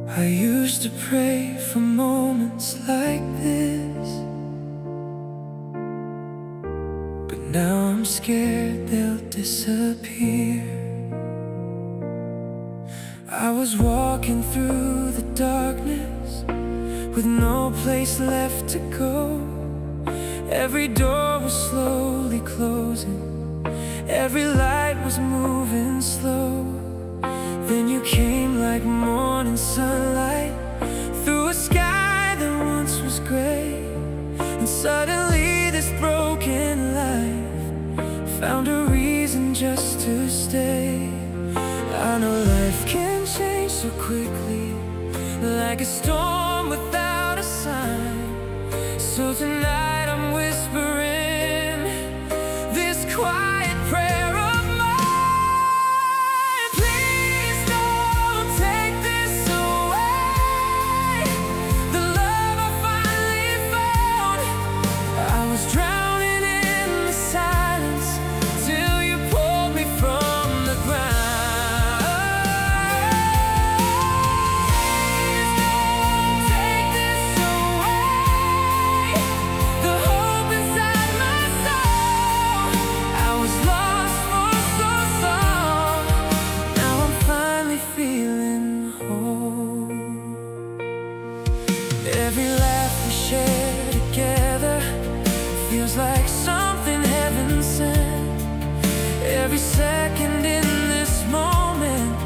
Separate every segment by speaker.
Speaker 1: I used to pray for moments like this, but now I'm scared they'll disappear. I was walking through the darkness with no place left to go. Every door was slowly closing, every light was moving slow. Then you came like morning sunlight through a sky that once was gray. And suddenly this broken life found a reason just to stay. I know life can change so quickly, like a storm without a sign. So tonight I'm whispering this quiet prayer of mine. Please don't take this away, the love I finally found. I was drowning in the silence till you pulled me from the ground. Every laugh we share together feels like something heaven sent. Every second in this moment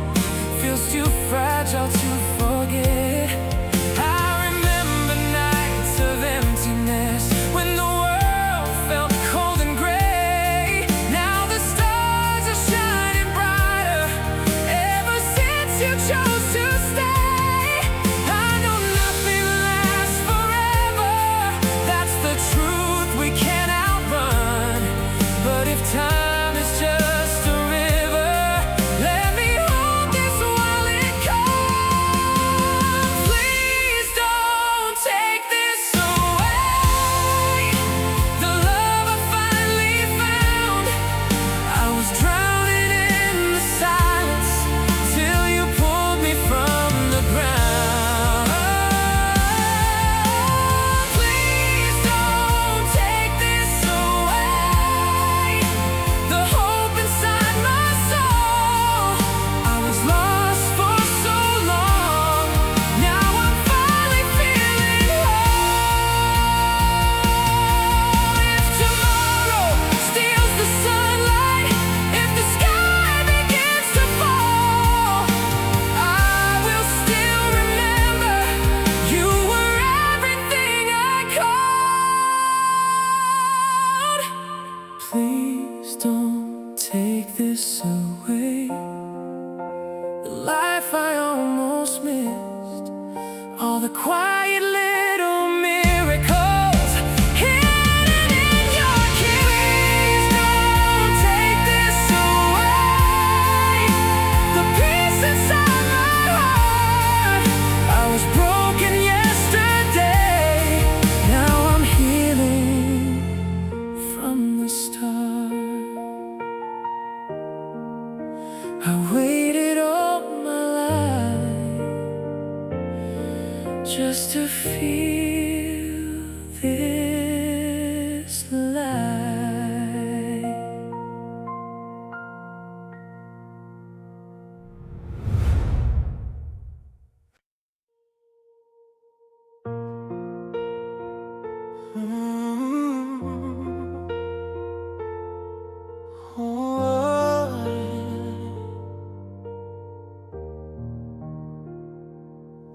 Speaker 1: feels too fragile to forget. I remember nights of emptiness when the world felt cold and gray. Now the stars are shining brighter ever since you chose to stay. Time is just a river, let me hold this while it comes. Please don't take this away, the love I finally found. I was drowning in the silence till you pulled me from the ground. Please don't take this away, the hope inside my soul. I was lost for so long, now I'm finally feeling whole. If tomorrow steals the sunlight, if the sky begins to fall, I will still remember you were everything I called. Please don't take this away, the life I almost missed, all the quiet little miracles hidden in your kiss. Please don't take this away, the peace inside my heart. I was broken yesterday, now I'm healing from the start. I waited all my life just to feel this light.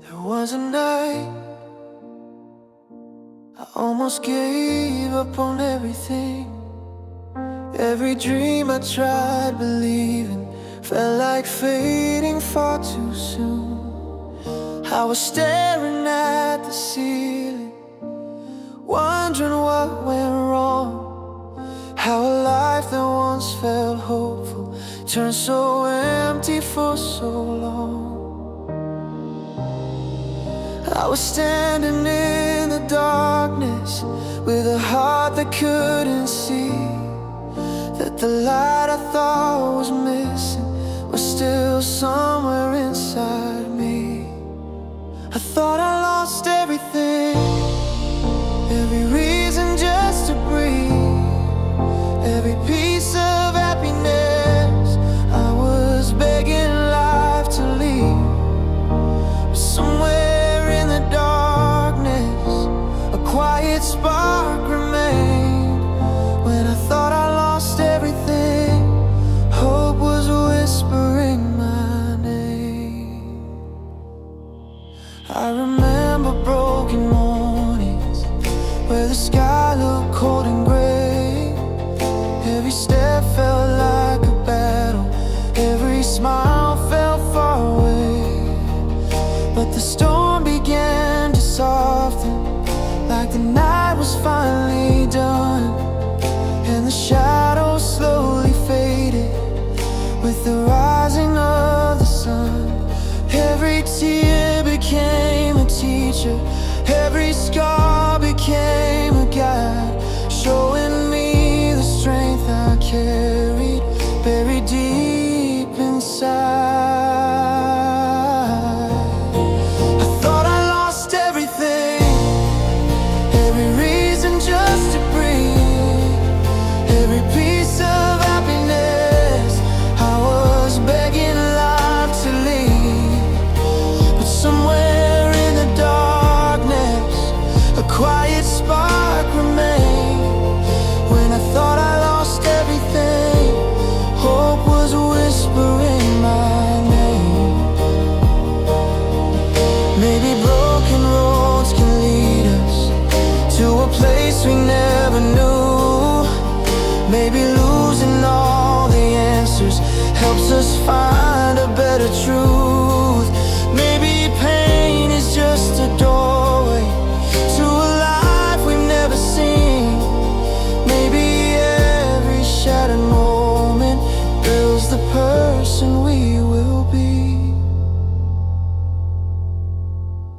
Speaker 1: There was a night I almost gave up on everything. Every dream I tried believing felt like fading far too soon. I was staring at the ceiling, wondering what went wrong. How a life that once felt hopeful turned so empty for so long. I was standing in the darkness with a heart that couldn't see that the light I thought was missing was still somewhere inside me. I thought I lost everything, every reason just to breathe, every piece of happiness I was begging life to leave. But somewhere in the darkness, a quiet spark remained. When I thought I lost everything, hope was whispering my name. I remember broken mornings where the sky looked cold and gray. Every step felt like a battle, every smile felt far away. But the storm began to soften, like the night was finally done, and the shadows slowly faded with the rising of the sun. Every tear became a teacher, every scar became a guide, showing me the strength I carried buried deep inside. I thought I lost everything, every reason just to breathe, every piece of happiness I was begging life to leave. But somewhere in the darkness, a quiet spark remained. When I thought I lost everything, hope was whispering my name. Maybe broken roads can lead us to a place we never knew. Maybe losing all the answers helps us find a better truth. Maybe pain is just a doorway to a life we've never seen. Maybe every shattered moment builds the person we will be.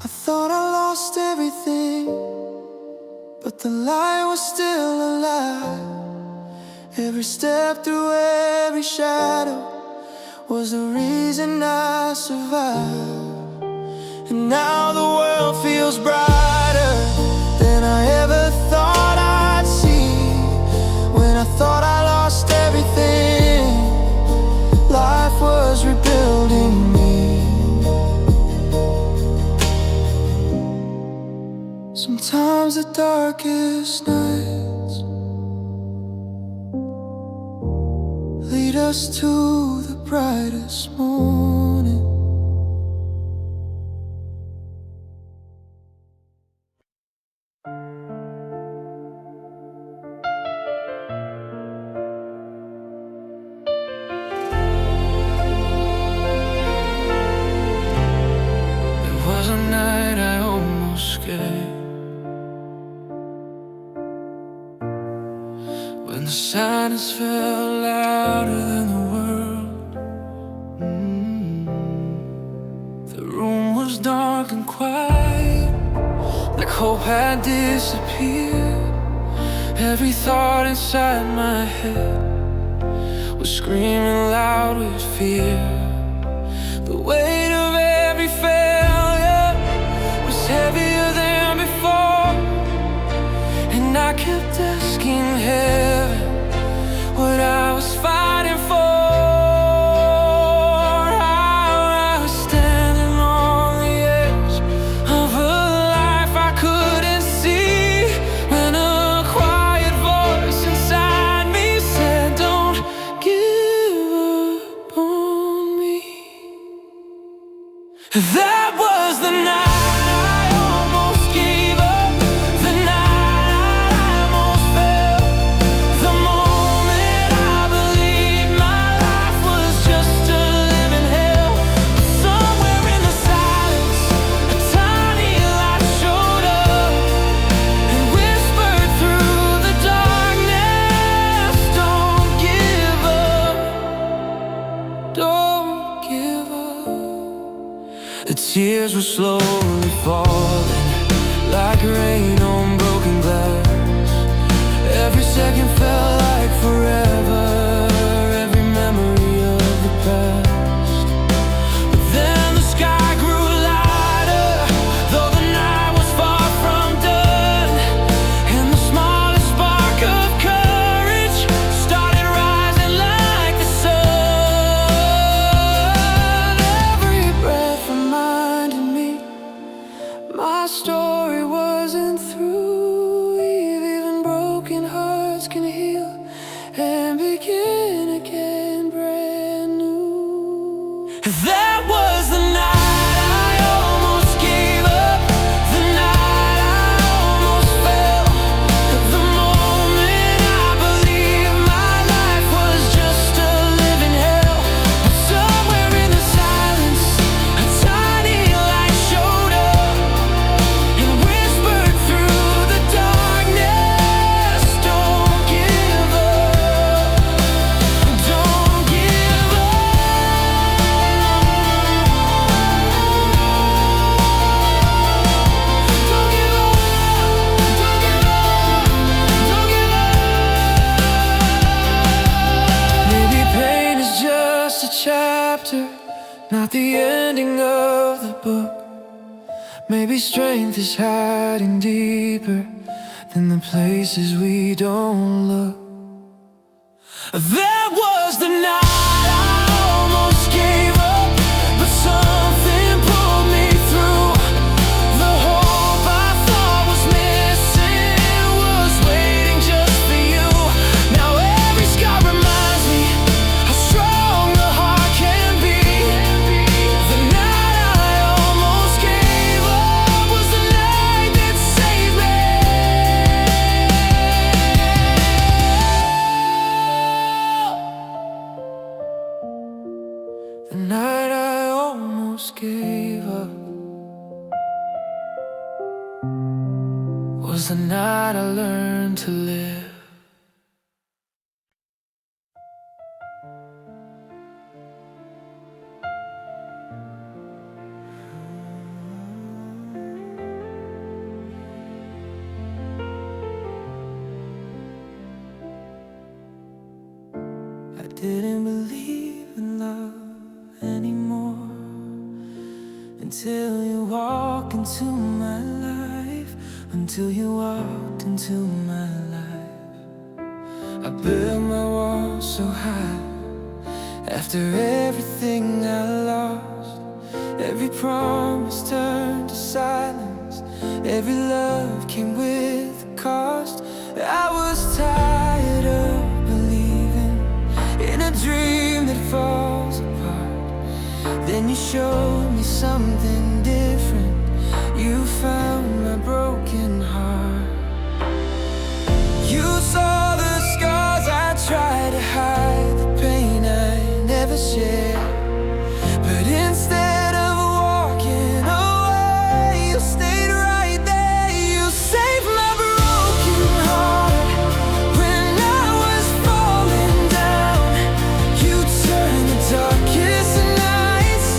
Speaker 1: I thought I lost everything, but the light was still alive. Every step through every shadow was the reason I survived. And now the world feels brighter than I ever thought I'd see. When I thought I lost everything, life was rebuilding me. Sometimes the darkest nights lead us to the brightest morning. There was a night I almost escaped, when the silence felt louder than the world. The room was dark and quiet, like hope had disappeared. Every thought inside my head was screaming loud with fear. The weight of every failure was heavier than before, and I kept asking heaven what I was fighting for. I was standing on the edge of a life I couldn't see, when a quiet voice inside me said, "Don't give up on me." That was the night The tears were slowly falling like rain on broken glass. Every second felt like forever, every memory of the past. But then the sky grew lighter, though the night was far from done, and the smallest spark of courage started rising like the sun. Every breath reminded me my story wasn't through. Even broken hearts can heal and begin again brand new. That was the night I almost gave up, the night I almost fell, the moment I believed my life was just a living hell. But somewhere in the silence, a tiny light showed up and whispered through the darkness, don't give up, don't give up. Don't give up, don't give up, don't give up. Maybe pain is just a chapter, not the ending of the book. Maybe strength is hiding deeper than the places we don't look. That was the night I almost gave up, but something pulled me through. The hope I thought was missing was waiting just for you. Now every scar reminds me how strong the heart can be. The night I almost gave up was the night that saved me. The night I almost gave up was the night I learned to live. I didn't believe in love anymore until you walked into my life, until you walked into my life. I built my walls so high after everything I lost. Every promise turned to silence, every love came with a cost. I was tired of believing in a dream that falls apart. Then you showed me something different. You found my broken heart. You saw the scars I tried to hide, the pain I never shared. But instead of walking away, you stayed right there. You saved my broken heart when I was falling down. You turned the darkest nights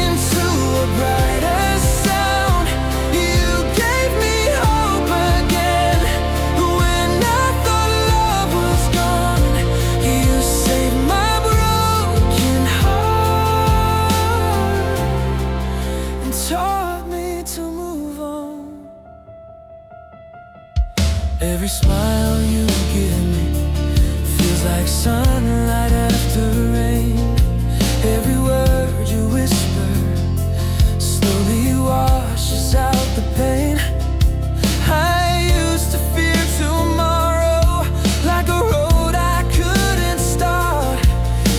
Speaker 1: into a brighter sound. You gave me hope again when I thought love was gone. You saved my broken heart and taught me to move on. Every smile you give me feels like sunlight after rain. Every word you whisper slowly washes out the pain. I used to fear tomorrow like a road I couldn't start.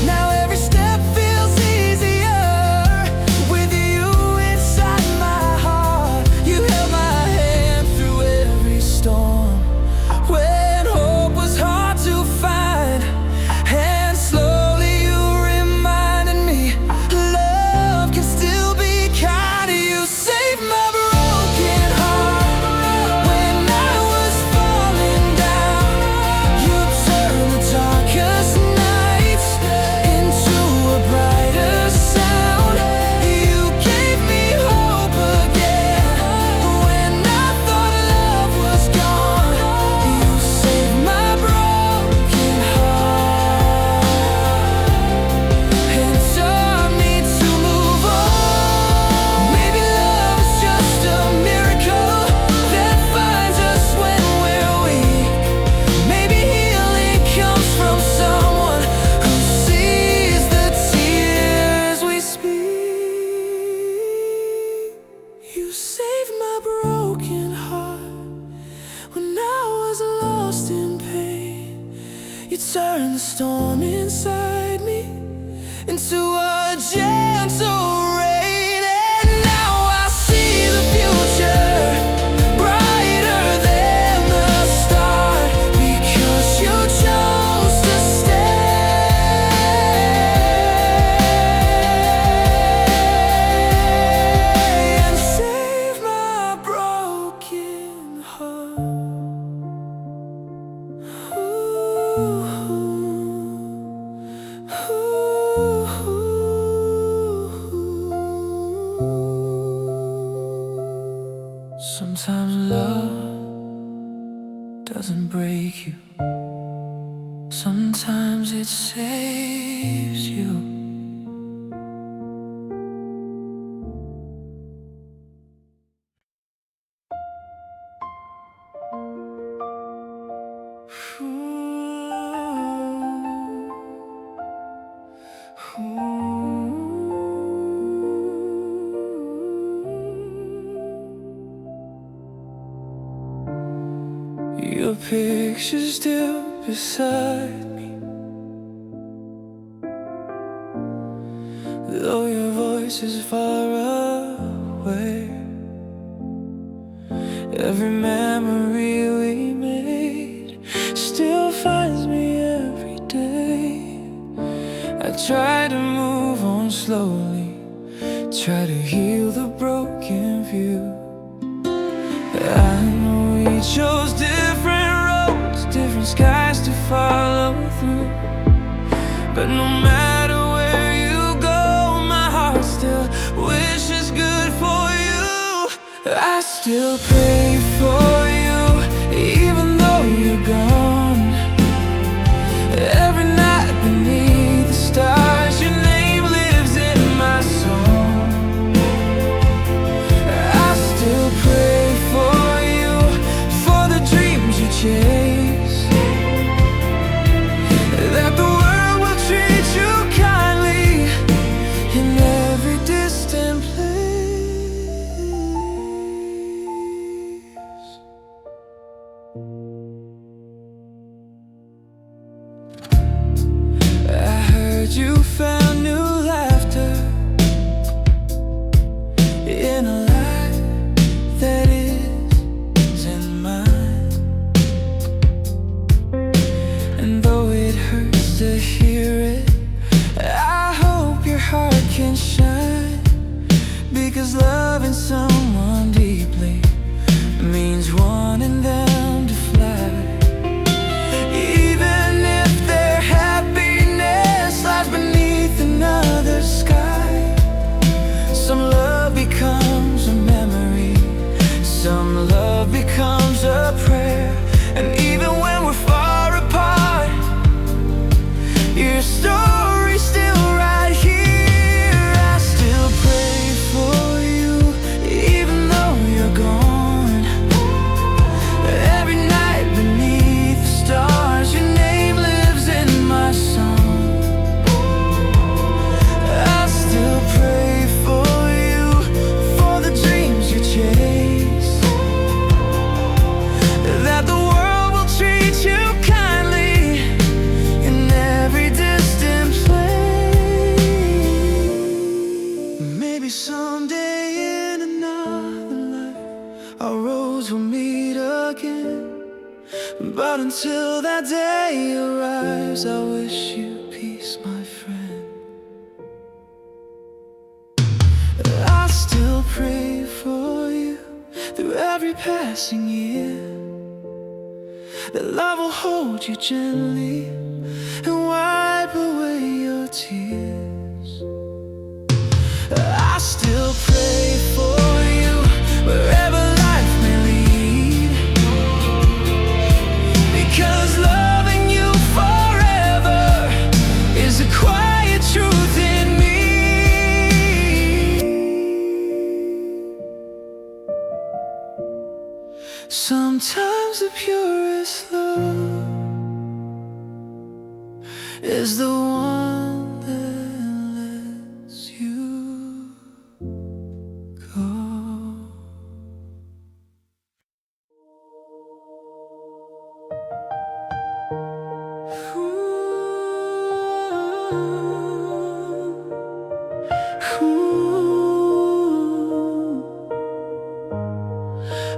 Speaker 1: Now every step feels easier with you inside my heart. You held my hand through every storm when hope was hard to find, and slowly you turned the storm inside me into a gentle rain. And now I see the future brighter than the start, because you chose to stay and save my broken heart. Sometimes love doesn't break you. Sometimes it saves you. Your picture's still beside me, though your voice is far away. Every memory we made still finds me every day. I try to move on slowly, try to heal the broken view. I know we chose different roads, different skies to follow through, but no matter where you go, my heart still wishes good for you. I still pray for you, even though you're gone. Every night beneath the stars, your name lives in my song. I still pray for you, for the dreams you chase, that the world will treat you kindly in every distant place. I heard you found new laughter in a life that isn't mine. And though it hurts to hear it, I hope your heart can shine, because loving someone deeply means wanting them to fly. Even if their happiness lies beneath another sky, some love becomes a memory, some love becomes a prayer. And even when we're far apart, your story's still right here. I still pray for you, even though you're gone. Every night beneath the stars, your name lives in my song. I still pray for you, for the dreams you chase, that the world will treat you kindly in every distant place. Maybe someday in another life, our roads will meet again. But until that day arrives, I wish you peace, my friend. I still pray for you through every passing year, that love will hold you gently and wipe away your tears. I still pray for you wherever life may lead, because loving you forever is a quiet truth in me. Sometimes the purest love is the one that lets you go. Ooh.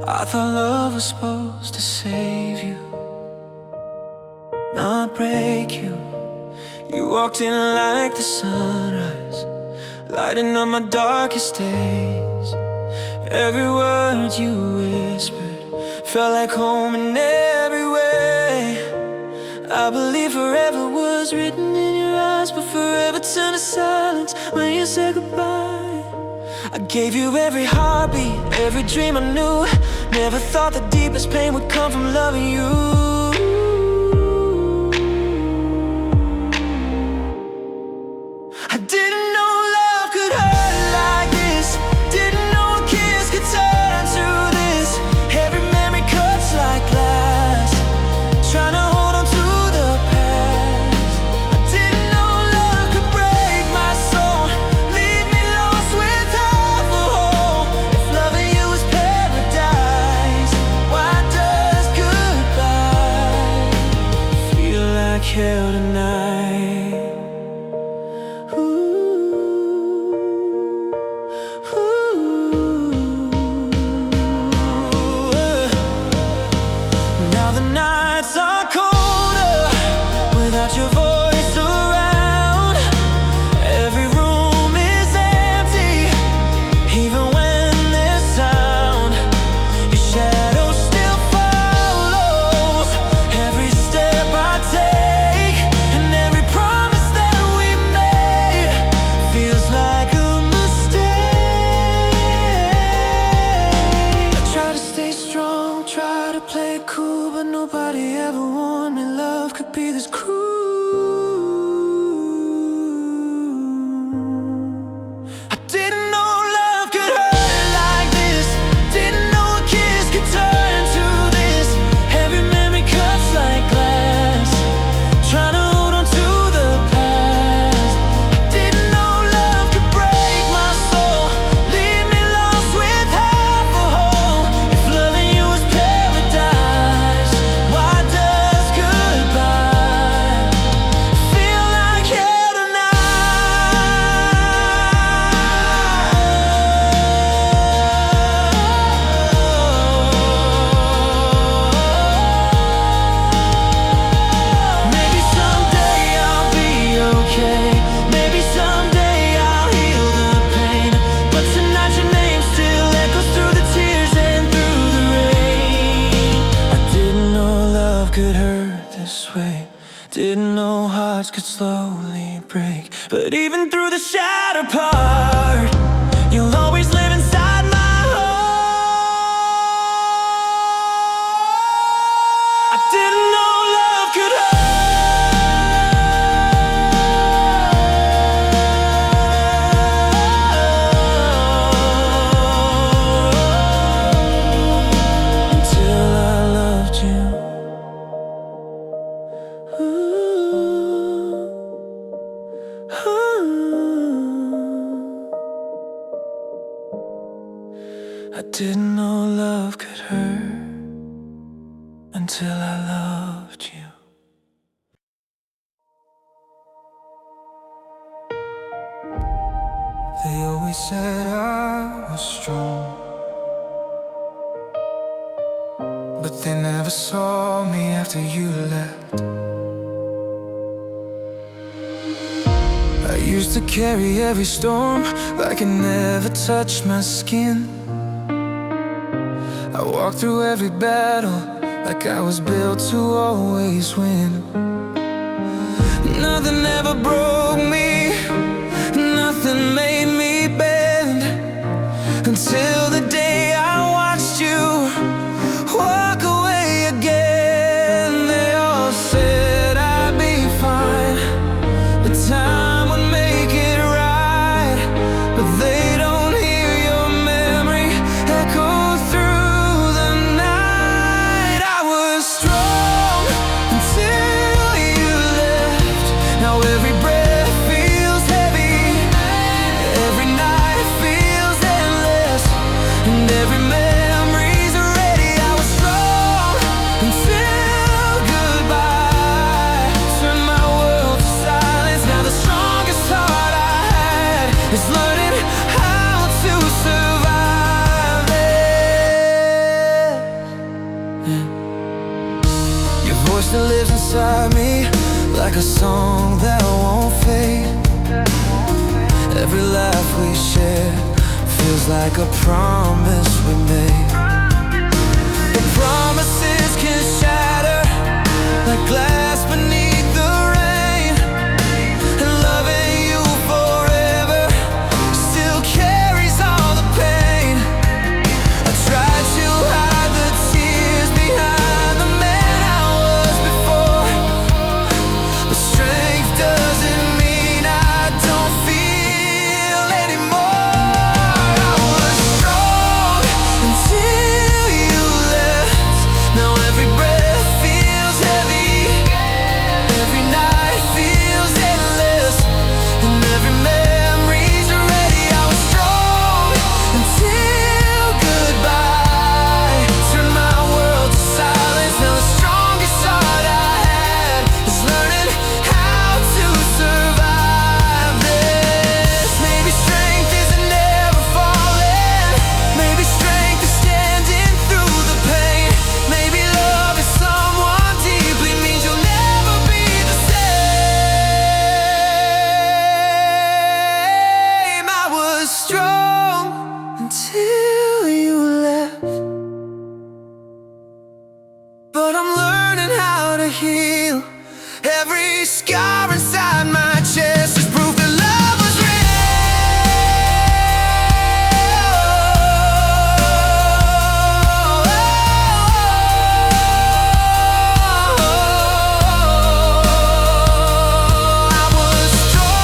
Speaker 1: I thought love was supposed to save you, not break you. You walked in like the sunrise, lighting up my darkest days. Every word you whispered felt like home in every way. I believe forever was written in your eyes, but forever turned to silence when you said goodbye. I gave you every heartbeat, every dream I knew. Never thought the deepest pain would come from loving you. I didn't know love could hurt like this. Didn't know a kiss could turn to this. Every memory cuts like glass, trying to hold on to the past. I didn't know love could break my soul, leave me lost with half a hole. If loving you is paradise, why does goodbye feel like hell tonight? Now the nights are colder without your voice around. Every room is empty, even when there's sound. Your shadow still follows every step I take, and every promise that we made feels like a mistake. I try to stay strong, try to play it cool, but nobody ever warned me love could be this cruel. I didn't know love could hurt like this. Didn't know a kiss could turn to this. Every memory cuts like glass, trying to hold on to the past. I didn't know love could break my soul, leave me lost with half a hole. If loving you is paradise, why does goodbye feel like hell tonight? Maybe someday I'll be okay. Maybe someday I'll heal the pain. But tonight your name still echoes through the tears and through the rain. I didn't know love could hurt this way. Didn't know hearts could slowly break. But even through the shattered part, you'll always live inside my heart. I didn't know love could hurt until I loved you. I didn't know love could hurt until I loved you. They always said I was strong, but they never saw me after you left. I used to carry every storm like it never touched my skin. I walked through every battle like I was built to always win. Nothing ever broke me, nothing made me bend, until the day I watched you walk away again. They all said I'd be fine, but time would make it right. But they don't hear your memory echo through the night. I was strong until you left. Now every breath feels heavy, every night feels endless. like a song that won't fade. Every laugh we share feels like a promise we made. The promises can shatter like glass beneath the rain, and loving you forever still carries all the pain. I tried to hide the tears behind the man I was before, but strength doesn't mean I don't feel anymore. I was strong until you left. Now every breath feels heavy, every night feels endless, and every memory's ready. I was strong until goodbye turned my world to silence. Now the strongest art I had is learning how to survive this. Maybe strength isn't never falling, maybe strength is standing through the pain. Maybe love is someone deeply means you'll never be the same. I was strong until you left, but I'm learning how to heal. Every scar inside my chest is proof that love was I was strong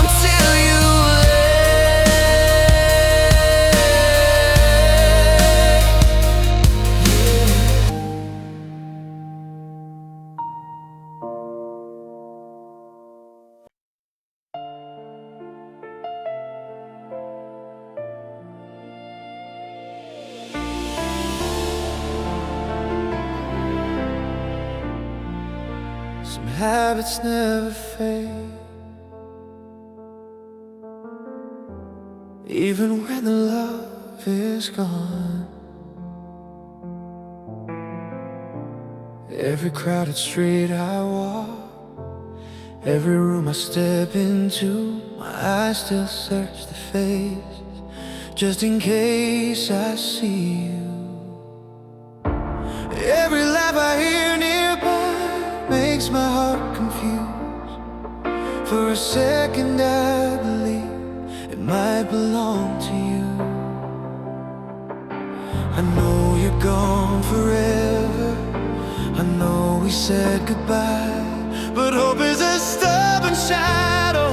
Speaker 1: until you Some habits never fade, even when the love is gone. Every crowded street I walk, every room I step into, my eyes still search the faces, just in case I see you. Every laugh I hear nearby makes my heart confused. For a second I believe it might belong to you. I know you're gone forever, I know we said goodbye, but hope is a stubborn shadow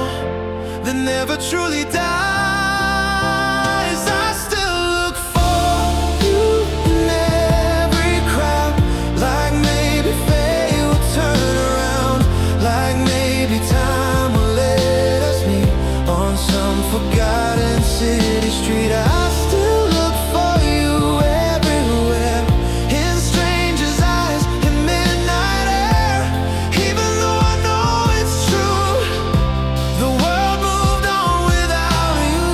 Speaker 1: that never truly dies. I still look for you in every crowd, like maybe fate will turn around, like maybe time will let us meet on some forgotten city street. I still look for you everywhere, in strangers' eyes, in midnight air. Even though I know it's true, the world moved on without you.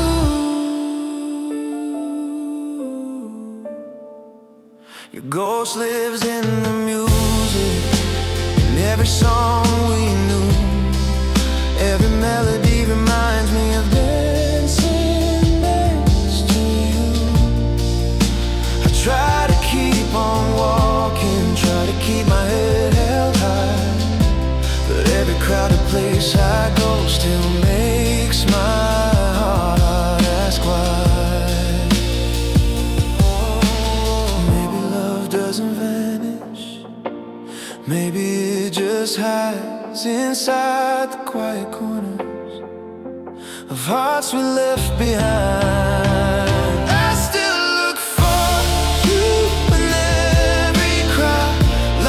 Speaker 1: Your ghost lives in the music, in every song we knew. Every melody reminds me of dancing next to you. I try to keep on walking, try to keep my head held high, but every crowded place I go still makes my heart ask why. Maybe love doesn't vanish, maybe it just hides inside the quiet corners of hearts we left behind. I still look for you in every crowd,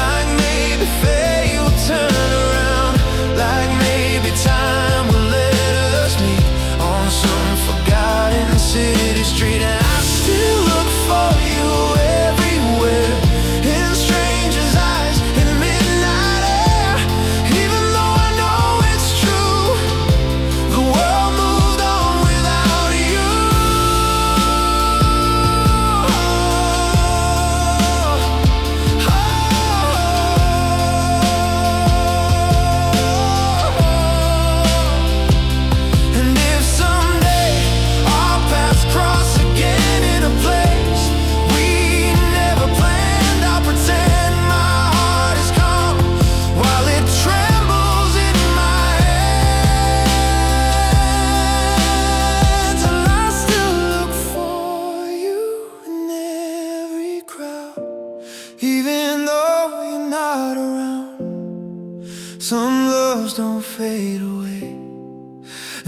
Speaker 1: like maybe fate will turn around, like maybe time will let us meet on some forgotten city street. And I still look for you everywhere, in strangers' eyes, in midnight air. Even though I know it's true, the world moved on without you.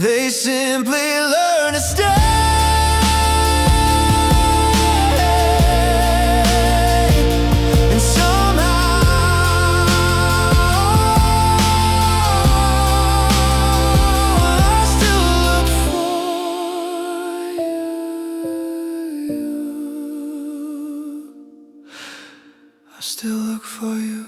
Speaker 1: They simply learn to stay. And somehow I still look for you. I still look for you.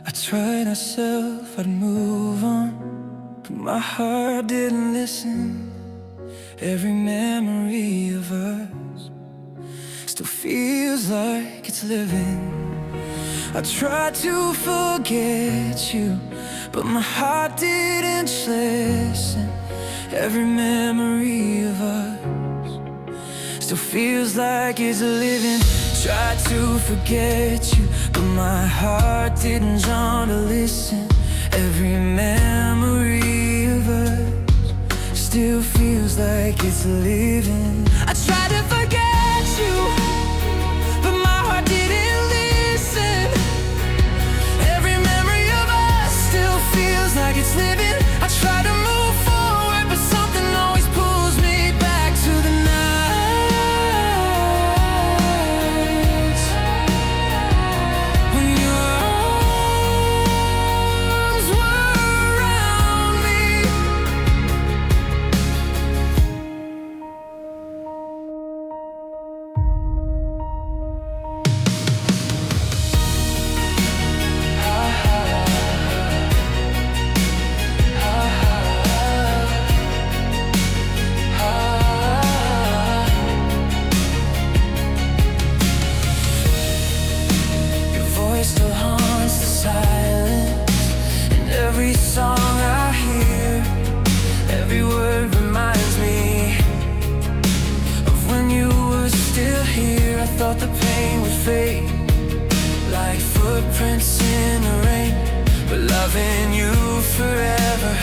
Speaker 1: I tried myself, I'd move on, but my heart didn't listen. Every memory of us still feels like it's living. I tried to forget you, but my heart didn't listen. Every memory of us still feels like it's living. Tried to forget you, but my heart didn't want to listen. Every memory of us still feels like it's living. I tried to forget you, but my heart didn't listen. Every memory of us still feels like it's living. I try to move forward, but something always pulls me back to the nights when your arms were around me. Still haunts the silence, and every song I hear, every word reminds me of when you were still here. I thought the pain would fade like footprints in the rain, but loving you forever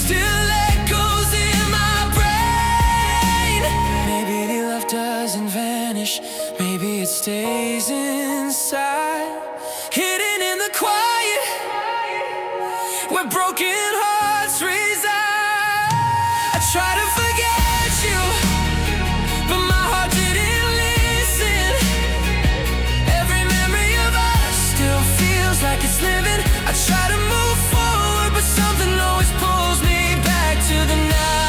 Speaker 1: still echoes in my brain. Maybe the love doesn't vanish, maybe it stays inside, hidden in the quiet where broken hearts reside. I try to forget you, but my heart didn't listen. Every memory of us still feels like it's living. I try to move forward, but something always pulls me back to the nights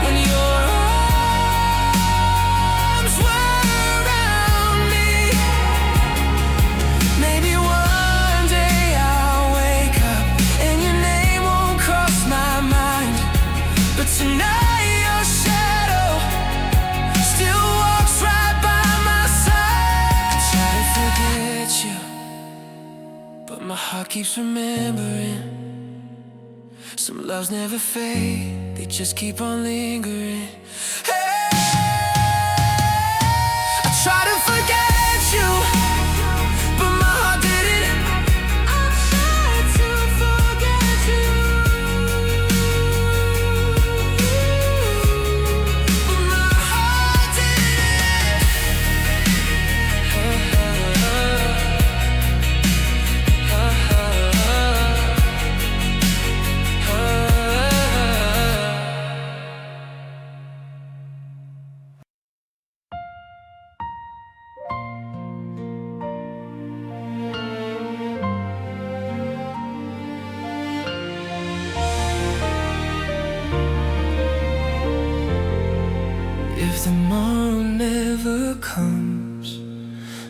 Speaker 1: when your arms were around me. Maybe one day I'll wake up and your name won't cross my mind, but tonight your shadow still walks right by my side. I try to forget you, but my heart keeps remembering. Some loves never fade, they just keep on lingering. Hey, I try to forget you, but my heart didn't. I tried to forget you, but my heart didn't. If tomorrow never comes,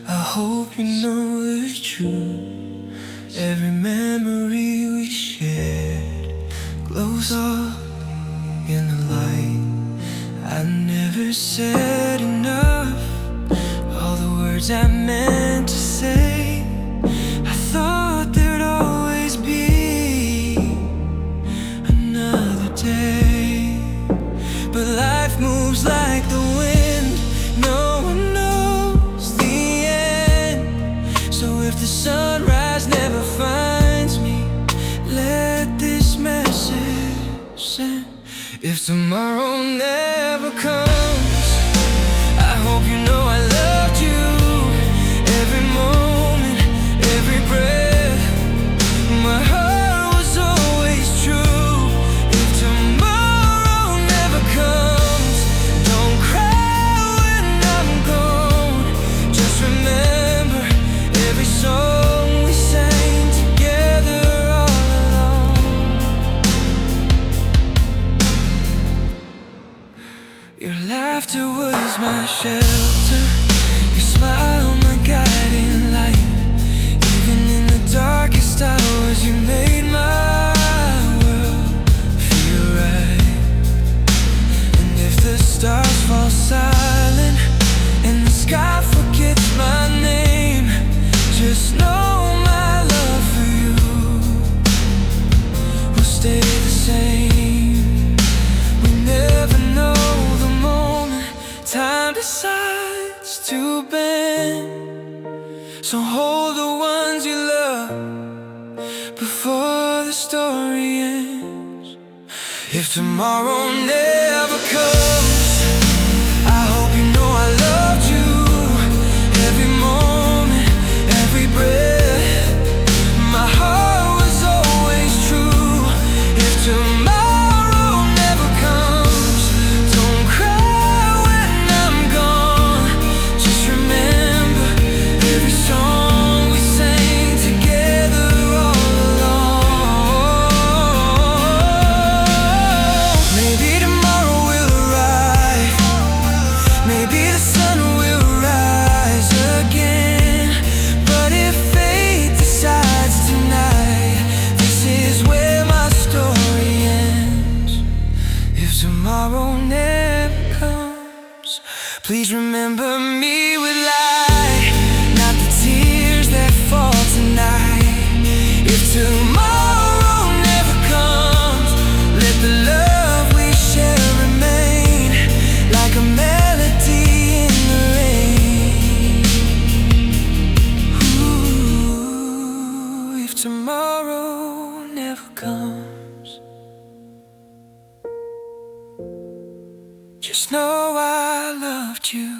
Speaker 1: I hope you know the truth. Every memory we shared glows up in the light. I never said enough, all the words I meant to say. I thought there'd always be another day, but life moves like the wind. No one knows the end, so if if the sunrise never finds me, let this message send. If tomorrow never comes, I hope you know I loved you. Every moment, every breath, my heart was always true. If tomorrow never comes, don't cry when I'm gone. Just remember every song we sang together all alone. Your laughter was my shelter, your smile my guiding light. Even in the darkest hours you made my world feel right. And if the stars fall silent and the sky forgets my name, just know my love for you will stay the same. We never know the moment time decides to bend, so hold the ones you love before the story ends. If tomorrow never comes, I hope you know I loved you. Every moment, every breath, my heart was always true. If tomorrow never comes, don't cry when I'm gone. Just remember every song we sang together all along. Maybe tomorrow will arrive, maybe the sun will rise again. But if fate decides tonight, this is where my story ends. If tomorrow never comes, please remember me with light, not the tears that fall tonight. If tomorrow never comes, let the love we share remain like a melody in the rain. Ooh, if tomorrow never comes, just know I loved you.